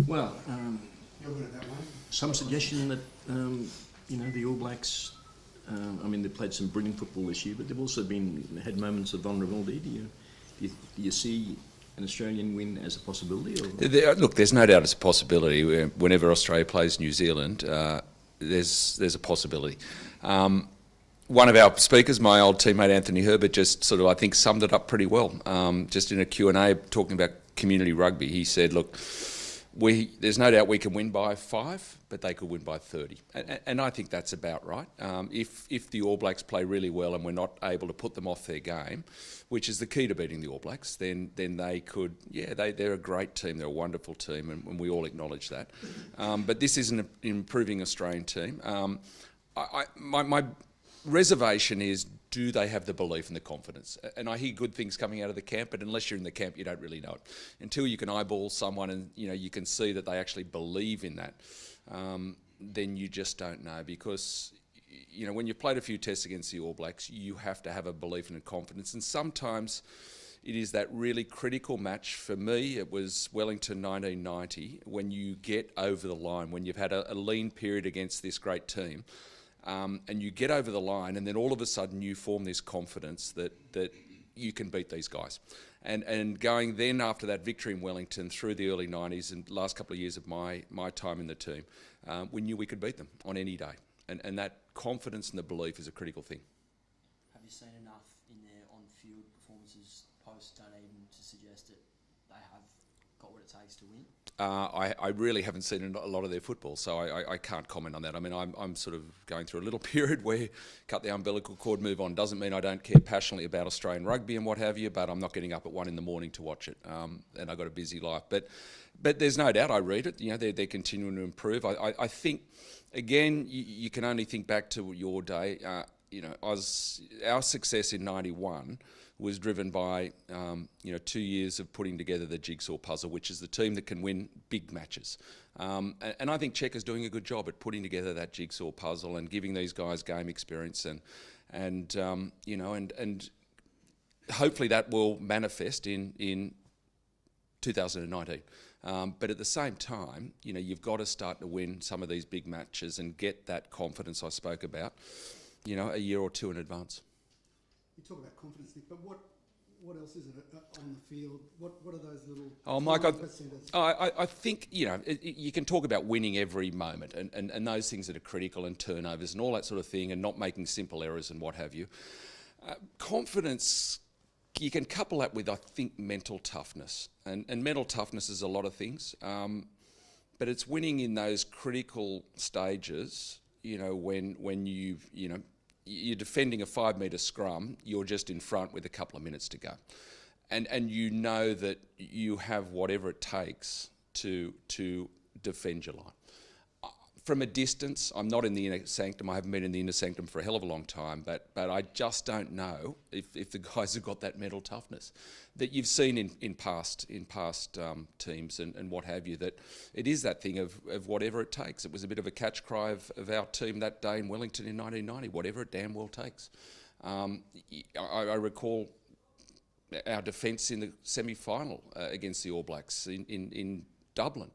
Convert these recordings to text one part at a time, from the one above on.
Well, some suggestion that the All Blacks. They've played some brilliant football this year, but they've also had moments of vulnerability. Do you see an Australian win as a possibility? Or? Look, there's no doubt it's a possibility. Whenever Australia plays New Zealand, there's a possibility. One of our speakers, my old teammate Anthony Herbert, just sort of, I think, summed it up pretty well. Just in a Q&A talking about community rugby, he said, look, there's no doubt we can win by 5, but they could win by 30. And I think that's about right. If the All Blacks play really well and we're not able to put them off their game, which is the key to beating the All Blacks, then they could, they're a great team, they're a wonderful team, and we all acknowledge that. But this is an improving Australian team. My reservation is, do they have the belief and the confidence? And I hear good things coming out of the camp, but unless you're in the camp, you don't really know it. Until you can eyeball someone and you can see that they actually believe in that, then you just don't know. Because when you've played a few tests against the All Blacks, you have to have a belief and a confidence. And sometimes it is that really critical match. For me, it was Wellington 1990, when you get over the line, when you've had a lean period against this great team. And you get over the line, and then all of a sudden you form this confidence that you can beat these guys. And going then after that victory in Wellington through the early 90s and last couple of years of my time in the team, we knew we could beat them on any day. And that confidence and the belief is a critical thing. Have you seen enough in their on-field performances post-Dunedin to suggest that they have got what it takes to win? I really haven't seen a lot of their football, so I can't comment on that. I mean, I'm sort of going through a little period where cut the umbilical cord, move on. Doesn't mean I don't care passionately about Australian rugby and what have you, but I'm not getting up at 1 a.m. to watch it, and I've got a busy life. But there's no doubt I read it. They're continuing to improve. I think, again, you can only think back to your day. Our success in '91 was driven by 2 years of putting together the jigsaw puzzle, which is the team that can win big matches. And I think Cheika's doing a good job at putting together that jigsaw puzzle and giving these guys game experience, and hopefully that will manifest in 2019. But at the same time, you've got to start to win some of these big matches and get that confidence I spoke about, a year or two in advance. You talk about confidence, Nick, but what else is it on the field? What are those little? Oh, Mike, I think you can talk about winning every moment and those things that are critical and turnovers and all that sort of thing, and not making simple errors and what have you. Confidence, you can couple that with, I think, mental toughness, and mental toughness is a lot of things, but it's winning in those critical stages. When you're defending a 5-metre scrum, you're just in front with a couple of minutes to go. And you know that you have whatever it takes to defend your line. From a distance, I'm not in the inner sanctum. I haven't been in the inner sanctum for a hell of a long time, but I just don't know if the guys have got that mental toughness that you've seen in past teams and what have you, that it is that thing of whatever it takes. It was a bit of a catch cry of our team that day in Wellington in 1990, whatever it damn well takes. I recall our defence in the semi-final against the All Blacks in Dublin.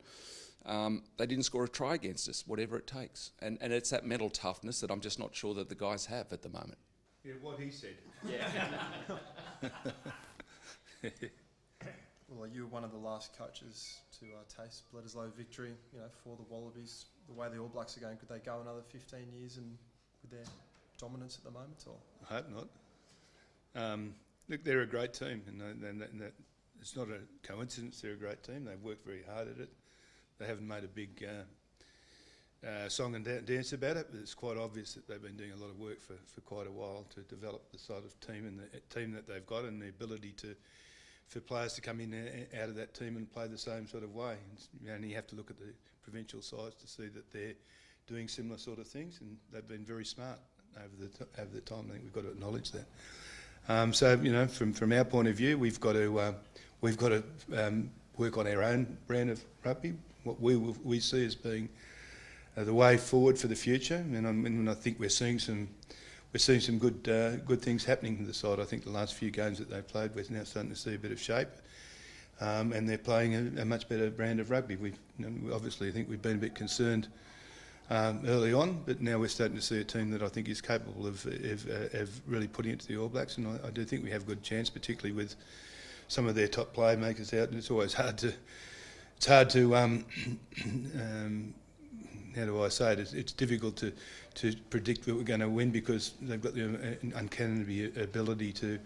They didn't score a try against us, whatever it takes. And it's that mental toughness that I'm just not sure that the guys have at the moment. Yeah, what he said. Yeah. Well, you were one of the last coaches to taste Bledisloe victory, for the Wallabies. The way the All Blacks are going, could they go another 15 years and with their dominance at the moment? Or? I hope not. Look, they're a great team, and it's not a coincidence. They're a great team. They've worked very hard at it. They haven't made a big song and dance about it, but it's quite obvious that they've been doing a lot of work for quite a while to develop the sort of team and the team that they've got, and the ability for players to come in out of that team and play the same sort of way. You only have to look at the provincial sides to see that they're doing similar sort of things, and they've been very smart over the time. I think we've got to acknowledge that. So from our point of view, we've got to work on our own brand of rugby. What we see as being the way forward for the future, and I think we're seeing some good things happening to the side. I think the last few games that they've played, we're now starting to see a bit of shape. and they're playing a much better brand of rugby. We obviously think we've been a bit concerned early on, but now we're starting to see a team that I think is capable of really putting it to the All Blacks, and I do think we have a good chance, particularly with some of their top playmakers out. And it's always hard to how do I say it? It's difficult to predict that we're going to win because they've got the uncanny ability to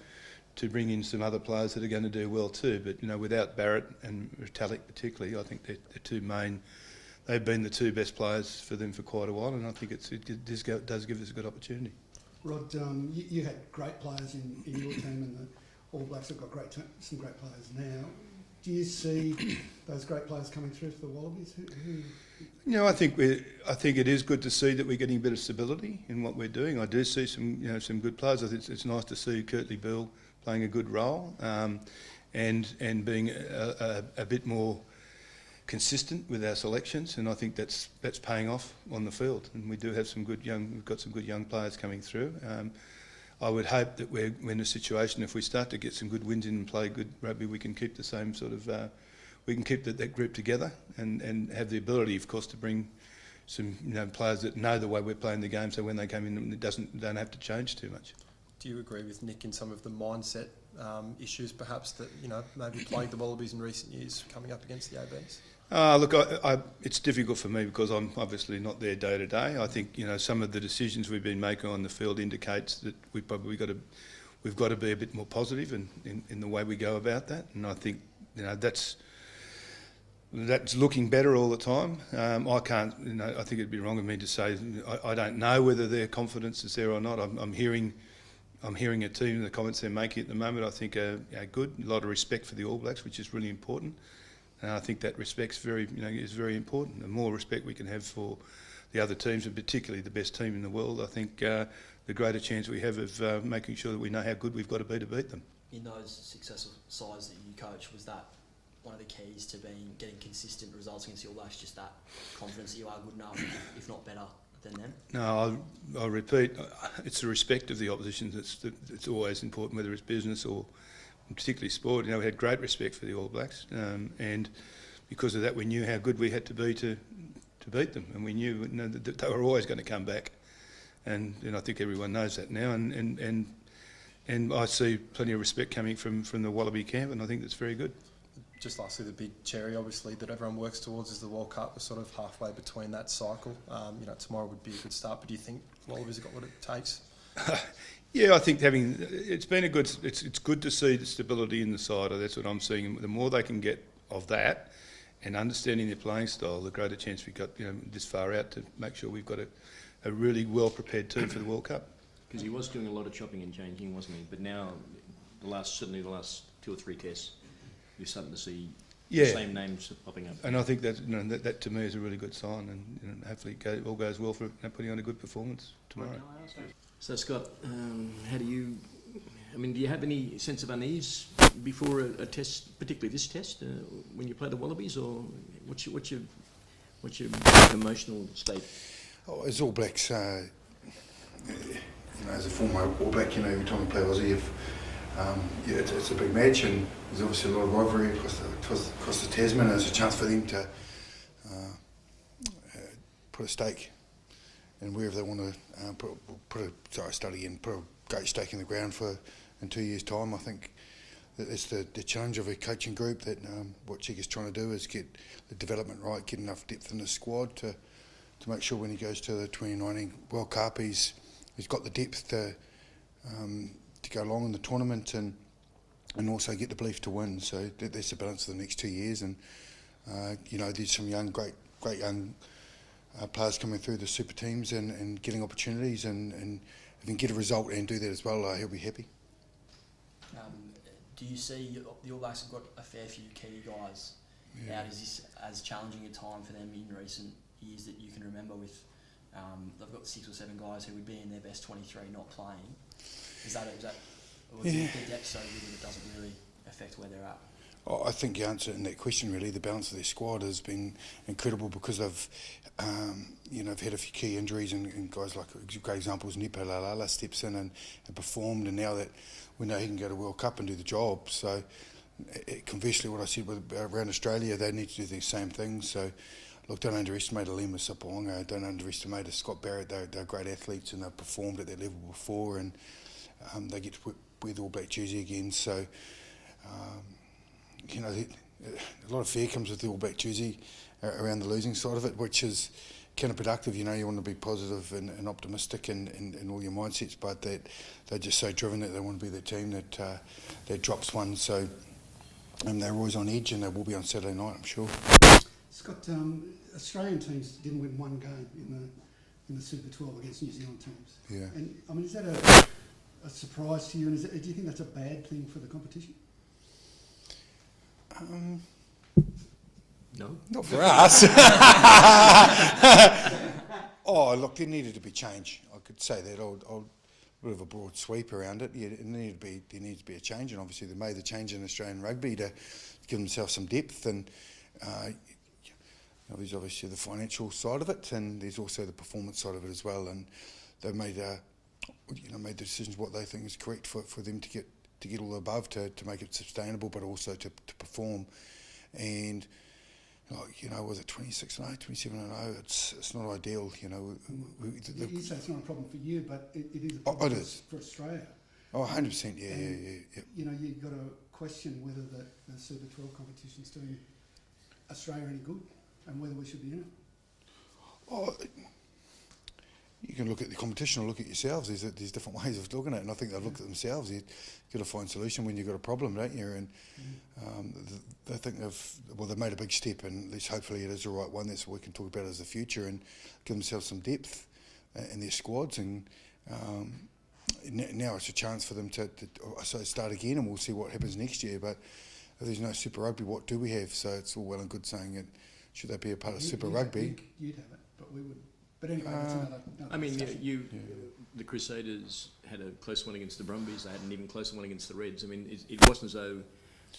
bring in some other players that are going to do well too. But without Barrett and Retallick particularly, I think they're two main. They've been the two best players for them for quite a while, and I think it does give us a good opportunity. Rod, you had great players in your team, and the All Blacks have got some great players now. Do you see those great players coming through for the Wallabies? I think it is good to see that we're getting a bit of stability in what we're doing. I do see some good players. I think it's nice to see Kurtley Beale playing a good role and being a bit more consistent with our selections, and I think that's paying off on the field. And we do have we've got some good young players coming through. I would hope that we're in a situation, if we start to get some good wins in and play good rugby, we can keep the same sort of, we can keep that group together and have the ability, of course, to bring some players that know the way we're playing the game, so when they come in, don't have to change too much. Do you agree with Nick in some of the mindset issues, perhaps, that maybe plagued the Wallabies in recent years coming up against the ABs? Look, it's difficult for me because I'm obviously not there day to day. I think some of the decisions we've been making on the field indicates that we've got to be a bit more positive in the way we go about that, and I think that's looking better all the time. I can't. I think it'd be wrong of me to say I don't know whether their confidence is there or not. I'm hearing a team, the comments they're making at the moment, I think are good. A lot of respect for the All Blacks, which is really important. And I think that respect's is very important. The more respect we can have for the other teams, and particularly the best team in the world, I think the greater chance we have of making sure that we know how good we've got to be to beat them. In those successful sides that you coach, was that one of the keys to getting consistent results against the All Blacks, just that confidence that you are good enough, if not better than them? No, I'll repeat, it's the respect of the opposition that's always important, whether it's business or particularly sport. We had great respect for the All Blacks, and because of that we knew how good we had to be to beat them, and we knew that they were always going to come back, and I think everyone knows that now, and I see plenty of respect coming from the Wallaby camp, and I think that's very good. Just lastly, the big cherry, obviously, that everyone works towards is the World Cup. We're sort of halfway between that cycle. Tomorrow would be a good start, but do you think Wallabies have got what it takes? Yeah, I think it's good to see the stability in the side. That's what I'm seeing. The more they can get of that and understanding their playing style, the greater chance we've got this far out to make sure we've got a really well prepared team for the World Cup. Because he was doing a lot of chopping and changing, wasn't he? But now, certainly the last 2 or 3 tests, you're starting to see the same names popping up. And I think that to me is a really good sign, and hopefully it all goes well for putting on a good performance tomorrow. So Scott, do you have any sense of unease before a test, particularly this test, when you play the Wallabies, or what's your emotional state? Oh, as All Blacks, as a former All Black, every time we play Aussie, it's a big match, and there's obviously a lot of rivalry across the Tasman, and it's a chance for them to put a stake in wherever they want to put a great stake in the ground in 2 years' time. I think that it's the challenge of a coaching group, that what Chick is trying to do is get the development right, get enough depth in the squad to make sure when he goes to the 2019 World Cup, he's got the depth to go along in the tournament and also get the belief to win. So that's the balance of the next 2 years, and there's some great young players coming through the super teams and getting opportunities, and if he can get a result and do that as well, he'll be happy. Do you see the All Blacks have got a fair few key guys out? Is this as challenging a time for them in recent years that you can remember, with they've got 6 or 7 guys who would be in their best 23 not playing? Is that or do you think the episode really that doesn't really affect where they're at? I think the answer in that question, really, the balance of their squad has been incredible, because they've had a few key injuries, and guys like, great examples, Nipa Lalala steps in and performed, and now that we know he can go to World Cup and do the job. So conversely, what I said around Australia, they need to do the same thing. So, look, don't underestimate a Lima Sapawanga, don't underestimate a Scott Barrett. They're great athletes and they've performed at that level before, and they get to wear the All Black jersey again. So, you know, a lot of fear comes with the All Black jersey around the losing side of it, which is counterproductive. You know, you want to be positive and optimistic in all your mindsets, but they're just so driven that they want to be the team that drops one. So they're always on edge, and they will be on Saturday night, I'm sure. Scott, Australian teams didn't win one game in the Super 12 against New Zealand teams. Yeah. And I mean, is that a surprise to you? And do you think that's a bad thing for the competition? No. Not for us. Oh, look, there needed to be change. I could say that. I'll bit of a broad sweep around it. Yeah, there needs to be a change, and obviously they made the change in Australian rugby to give themselves some depth, and there's obviously the financial side of it, and there's also the performance side of it as well. And they've made made the decisions what they think is correct for them to get all above to make it sustainable, but also to perform. And was it 26-0, 27-0? It's not ideal. You say it's not a problem for you, but it is a problem for Australia. Oh, 100%. Yeah. You've got to question whether the Super 12 competition's doing Australia any good, and whether we should be in it. Oh, you can look at the competition or look at yourselves. There's different ways of looking at it, and I think they've looked at themselves. You've got to find a solution when you've got a problem, don't you? And they think they've made a big step, and hopefully it is the right one. That's what we can talk about as the future, and give themselves some depth in their squads. And now it's a chance for them to start again, and we'll see what happens next year. But if there's no Super Rugby, what do we have? So it's all well and good saying it. Should they be a part of Super Rugby? You'd have it, but we wouldn't. But anyway, that's another I mean, discussion. the Crusaders had a close one against the Brumbies. They had an even closer one against the Reds. I mean, it wasn't as though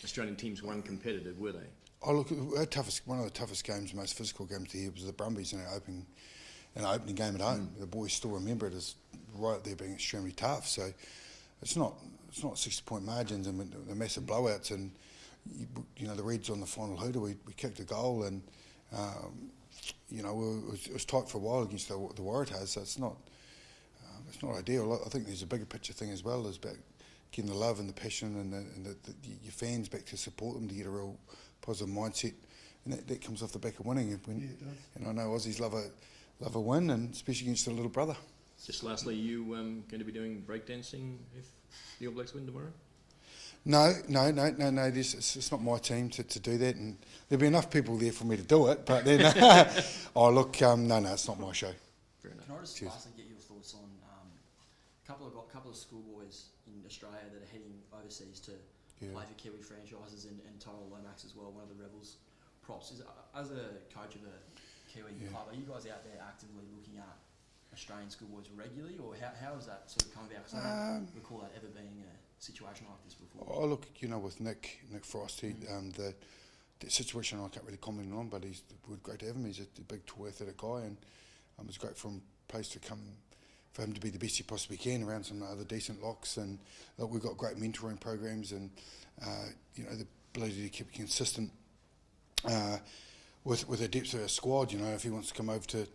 Australian teams were uncompetitive, were they? Oh, look, one of the toughest games, most physical games to hear was the Brumbies in our opening game at home. The boys still remember it as right there being extremely tough. So it's not 60-point margins and the massive blowouts. And the Reds on the final hooter, we kicked a goal, and it was tight for a while against the Waratahs. So it's not ideal. I think there's a bigger picture thing as well, is about getting the love and the passion and your fans back to support them, to get a real positive mindset, and that comes off the back of winning. It does. And I know Aussies love a win, and especially against their little brother. Just lastly, you going to be doing breakdancing if the All Blacks win tomorrow? No. It's not my team to do that, and there'll be enough people there for me to do it. But then, no, it's not my show. Fair enough. Can I just lastly get your thoughts on a couple of schoolboys in Australia that are heading overseas to play for Kiwi franchises and Tyrell Lomax as well, one of the Rebels props. As a coach of a Kiwi club, are you guys out there actively looking at Australian schoolboys regularly, or how has that sort of come about? Because I don't recall that ever being a situation like this before. Oh, look, with Nick Frost, the situation I can't really comment on, but we're great to have him. He's a big, tall, athletic guy, and it's great for him to be the best he possibly can around some other decent locks. And look, we've got great mentoring programs, and the ability to keep consistent with the depth of our squad. If he wants to come over to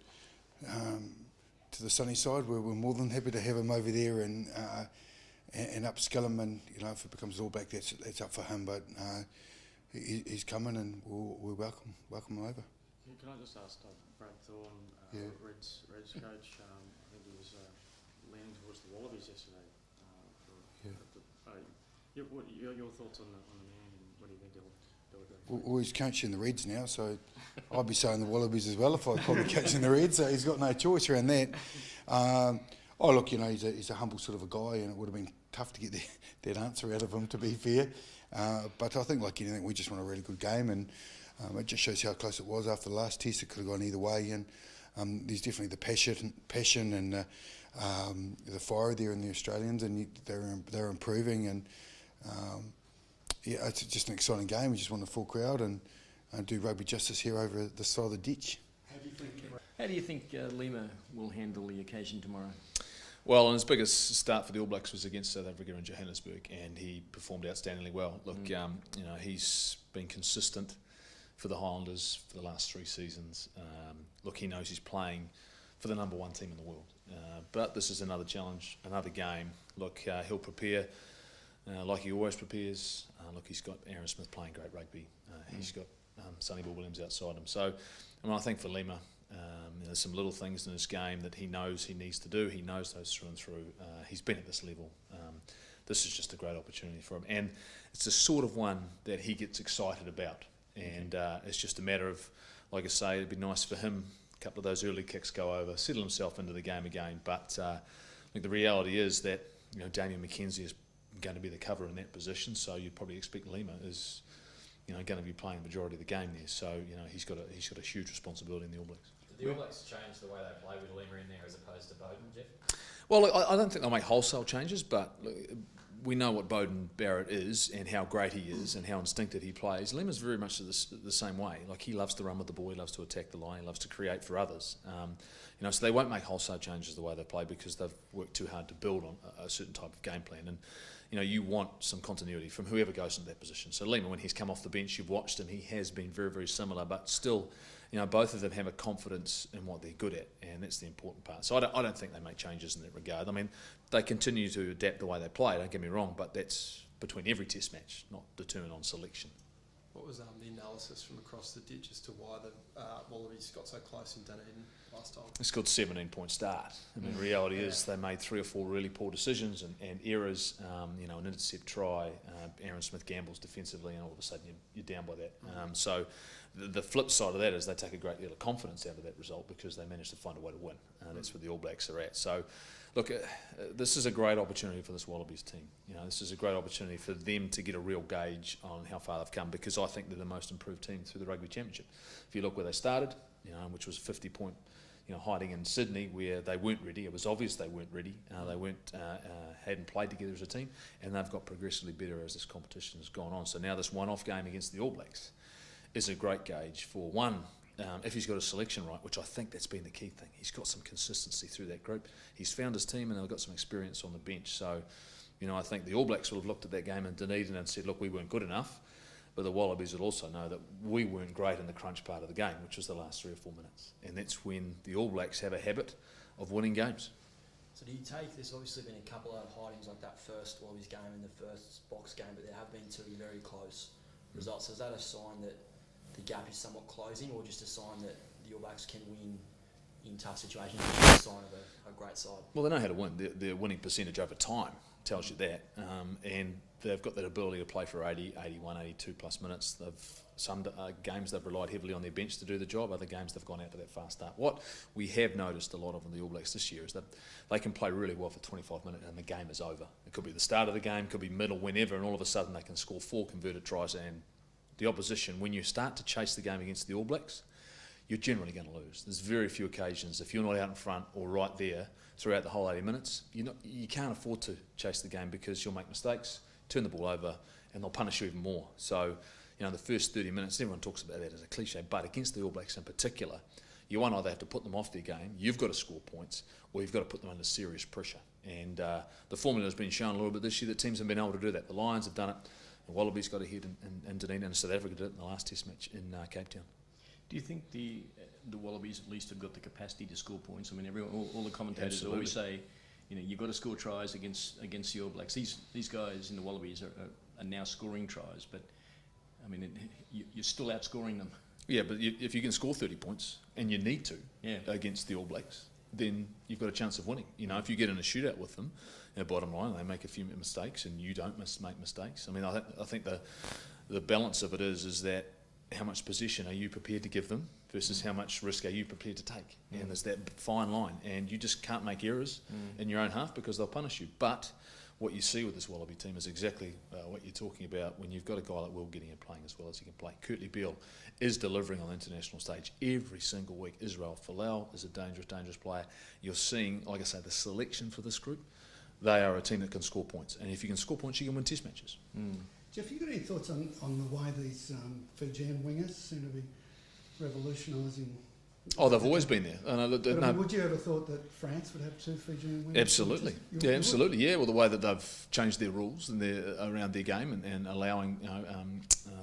the sunny side, we're more than happy to have him over there and upskill him. And if it becomes All Black, that's up for him. But he's coming, and we'll welcome him over. Can I just ask Brad Thorne, Reds coach? I think he was leaning towards the Wallabies yesterday. Your thoughts on the man, and what do you think he'll do? Well, he's coaching the Reds now, so I'd be saying the Wallabies as well if I was probably coaching the Reds. So he's got no choice around that. Look, he's a humble sort of a guy, and it would have been tough to get that answer out of him, to be fair. But I think, like anything, we just want a really good game, and it just shows how close it was after the last test. It could have gone either way, and there's definitely the passion and the fire there in the Australians, and they're improving, and it's just an exciting game. We just want a full crowd and do rugby justice here over the side of the ditch. How do you think Lima will handle the occasion tomorrow? Well, and his biggest start for the All Blacks was against South Africa in Johannesburg, and he performed outstandingly well. Look, he's been consistent for the Highlanders for the last 3 seasons. Look, he knows he's playing for the number 1 team in the world. But this is another challenge, another game. Look, he'll prepare like he always prepares. Look, he's got Aaron Smith playing great rugby. He's got Sonny Bill Williams outside him. So, I think for Lima, there's some little things in his game that he knows he needs to do. He knows those through and through. He's been at this level. This is just a great opportunity for him. And it's the sort of one that he gets excited about. And it's just a matter of, like I say, it'd be nice for him, a couple of those early kicks go over, settle himself into the game again. But I think the reality is that, Damian McKenzie is going to be the cover in that position, so you'd probably expect Lima is, going to be playing the majority of the game there. So, he's got a huge responsibility in the All Blacks. Did the All Blacks change the way they play with Lima in there as opposed to Bowden, Jeff? Well, look, I don't think they'll make wholesale changes, but look, we know what Bowden Barrett is and how great he is and how instinctive he plays. Lima's very much the same way. Like, he loves to run with the ball, he loves to attack the line, he loves to create for others. So they won't make wholesale changes the way they play because they've worked too hard to build on a certain type of game plan. And you want some continuity from whoever goes into that position. So Lima, when he's come off the bench, you've watched him, he has been very, very similar, but still, both of them have a confidence in what they're good at, and that's the important part. So I don't think they make changes in that regard. I mean, they continue to adapt the way they play, don't get me wrong, but that's between every test match, not determined on selection. What was the analysis from across the ditch as to why the Wallabies got so close in Dunedin last time? It's got a 17-point start. I mean, the reality is they made 3 or 4 really poor decisions and errors. An intercept try, Aaron Smith gambles defensively, and all of a sudden you're down by that. So the flip side of that is they take a great deal of confidence out of that result because they managed to find a way to win. That's where the All Blacks are at. So, look, this is a great opportunity for this Wallabies team. This is a great opportunity for them to get a real gauge on how far they've come because I think they're the most improved team through the Rugby Championship. If you look where they started, which was 50-point, hiding in Sydney where they weren't ready. It was obvious they weren't ready. They hadn't played together as a team, and they've got progressively better as this competition has gone on. So now this one-off game against the All Blacks is a great gauge for one. If he's got a selection right, which I think that's been the key thing. He's got some consistency through that group. He's found his team and they've got some experience on the bench. So, I think the All Blacks will have looked at that game in Dunedin and said, look, we weren't good enough. But the Wallabies will also know that we weren't great in the crunch part of the game, which was the last 3 or 4 minutes. And that's when the All Blacks have a habit of winning games. So do you take, there's obviously been a couple of hidings like that first Wallabies game and the first Box game, but there have been 2 very close results. So is that a sign that the gap is somewhat closing, or just a sign that the All Blacks can win in tough situations? It's a sign of a great side. Well, they know how to win. Their winning percentage over time tells you that. And they've got that ability to play for 80, 81, 82 plus minutes. Some games they've relied heavily on their bench to do the job. Other games they've gone out to that fast start. What we have noticed a lot of in the All Blacks this year is that they can play really well for 25 minutes and the game is over. It could be the start of the game, could be middle, whenever, and all of a sudden they can score 4 converted tries, and the opposition, when you start to chase the game against the All Blacks, you're generally going to lose. There's very few occasions, if you're not out in front or right there throughout the whole 80 minutes, you can't afford to chase the game because you'll make mistakes, turn the ball over, and they'll punish you even more. So, the first 30 minutes, everyone talks about that as a cliche, but against the All Blacks in particular, you either have to put them off their game, you've got to score points, or you've got to put them under serious pressure. And the formula has been shown a little bit this year that teams have been able to do that. The Lions have done it. The Wallabies got ahead in Dunedin, and South Africa did it in the last Test match in Cape Town. Do you think the Wallabies at least have got the capacity to score points? I mean, all the commentators Absolutely. always say, you've got to score tries against the All Blacks. These guys in the Wallabies are now scoring tries, but I mean, you're still outscoring them. Yeah, but if you can score 30 points, and you need to against the All Blacks, then you've got a chance of winning. If you get in a shootout with them, bottom line, they make a few mistakes and you don't make mistakes. I mean, I think the balance of it is that how much possession are you prepared to give them versus how much risk are you prepared to take? And there's that fine line, and you just can't make errors in your own half because they'll punish you. But what you see with this Wallaby team is exactly what you're talking about when you've got a guy like Will getting and playing as well as he can play. Kurtley Beale is delivering on the international stage every single week. Israel Folau is a dangerous player. You're seeing, like I say, the selection for this group. They are a team that can score points, and if you can score points, you can win Test matches. Jeff, you got any thoughts on the way these Fijian wingers seem to be revolutionising Oh, they've always been there. But I mean, would you ever thought that France would have 2 Fijian women? Absolutely. Yeah, absolutely. Yeah, well, the way that they've changed their rules and around their game and allowing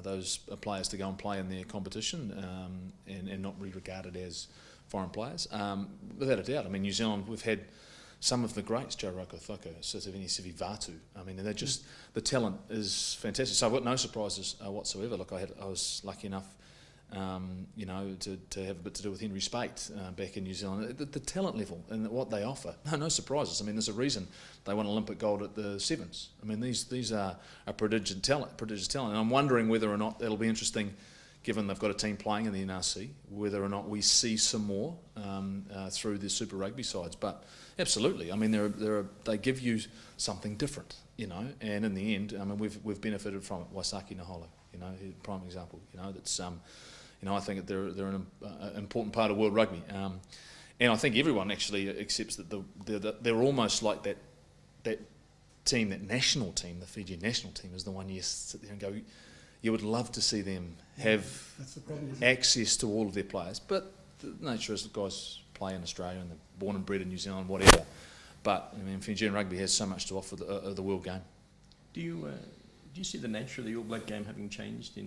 those players to go and play in their competition and not be regarded as foreign players. Without a doubt. I mean, New Zealand, we've had some of the greats, Joe Rokotoko, Sisavini Sivivatu. I mean, they're just, the talent is fantastic. So I've got no surprises whatsoever. Look, I was lucky enough to have a bit to do with Henry Spate back in New Zealand. The talent level and what they offer, no surprises. I mean, there's a reason they won Olympic gold at the Sevens. I mean, these are a prodigious talent. And I'm wondering whether or not it'll be interesting, given they've got a team playing in the NRC, whether or not we see some more through the Super Rugby sides. But absolutely, I mean, they give you something different, and in the end, I mean, we've benefited from it. Waisaki Naholo, prime example, that's. I think that they're an important part of world rugby, and I think everyone actually accepts that they're almost like that team, that national team, the Fiji national team, is the one you sit there and go, you would love to see them have access to all of their players, but the nature is the guys play in Australia and they're born and bred in New Zealand, whatever. But I mean, Fijian rugby has so much to offer the world game. Do you see the nature of the All Black game having changed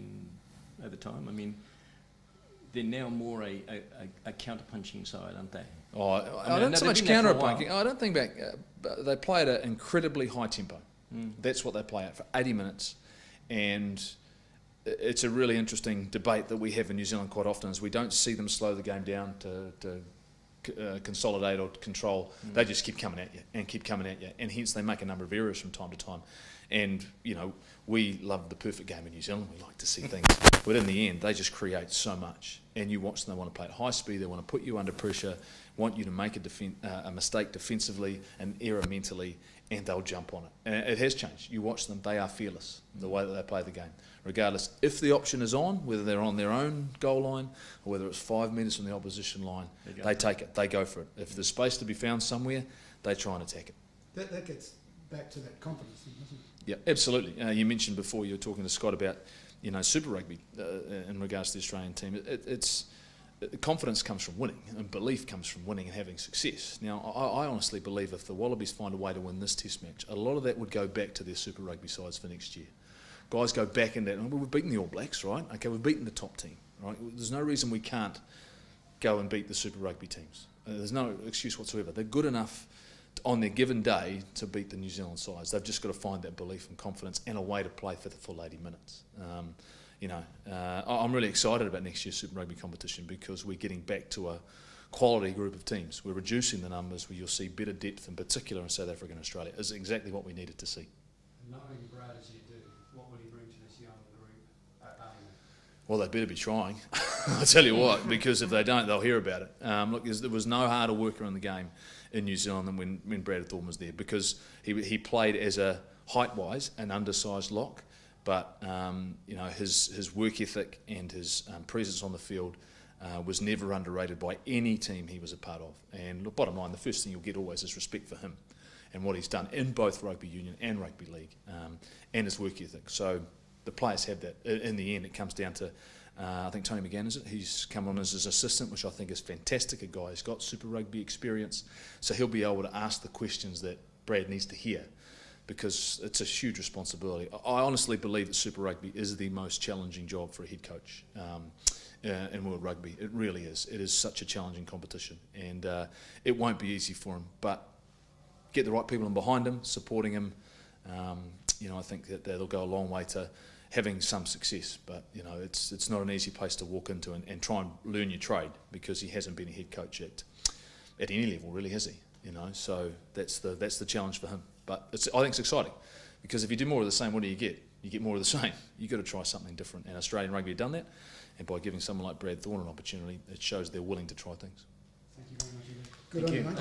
over time? I mean, they're now more a counter-punching side, aren't they? Oh, I don't so much counter-punching. I don't think back. They play at an incredibly high tempo. That's what they play at for 80 minutes. And it's a really interesting debate that we have in New Zealand quite often, is we don't see them slow the game down to consolidate or control. They just keep coming at you and keep coming at you. And hence they make a number of errors from time to time. And, we love the perfect game in New Zealand. We like to see things. But in the end, they just create so much. And you watch them, they want to play at high speed, they want to put you under pressure, want you to make a mistake defensively, an error mentally, and they'll jump on it. And it has changed. You watch them, they are fearless, the way that they play the game. Regardless, if the option is on, whether they're on their own goal line or whether it's 5 metres from the opposition line, they take it, they go for it. If there's space to be found somewhere, they try and attack it. That gets back to that confidence thing, doesn't it? Yeah, absolutely. You mentioned before, you were talking to Scott about, Super Rugby in regards to the Australian team. It's confidence comes from winning, and belief comes from winning and having success. Now, I honestly believe if the Wallabies find a way to win this Test match, a lot of that would go back to their Super Rugby sides for next year. Guys go back in that, well, we've beaten the All Blacks, right? Okay, we've beaten the top team, right? There's no reason we can't go and beat the Super Rugby teams. There's no excuse whatsoever. They're good enough on their given day to beat the New Zealand sides. They've just got to find that belief and confidence and a way to play for the full 80 minutes. I'm really excited about next year's Super Rugby competition because we're getting back to a quality group of teams. We're reducing the numbers where you'll see better depth, in particular in South Africa and Australia. Is exactly what we needed to see. Knowing Brad as you do, what would he bring to this young group at Army? Well, they better be trying. I'll tell you what, because if they don't, they'll hear about it. Look, there was no harder worker in the game in New Zealand than when Brad Thorne was there, because he played as a height-wise an undersized lock, but his work ethic and his presence on the field was never underrated by any team he was a part of. And look, bottom line, the first thing you'll get always is respect for him and what he's done in both rugby union and rugby league, and his work ethic. So the players have that. In the end, it comes down to, I think Tony McGann, is it? He's come on as his assistant, which I think is fantastic. A guy who's got Super Rugby experience, so he'll be able to ask the questions that Brad needs to hear, because it's a huge responsibility. I honestly believe that Super Rugby is the most challenging job for a head coach in world rugby. It really is. It is such a challenging competition, and it won't be easy for him, but get the right people in behind him, supporting him. I think that that'll go a long way to having some success. But it's not an easy place to walk into and try and learn your trade, because he hasn't been a head coach at any level, really, has he? So that's the challenge for him. But I think it's exciting, because if you do more of the same, what do you get? You get more of the same. You've got to try something different, and Australian rugby have done that. And by giving someone like Brad Thorne an opportunity, it shows they're willing to try things. Thank you very much. Good on you, mate.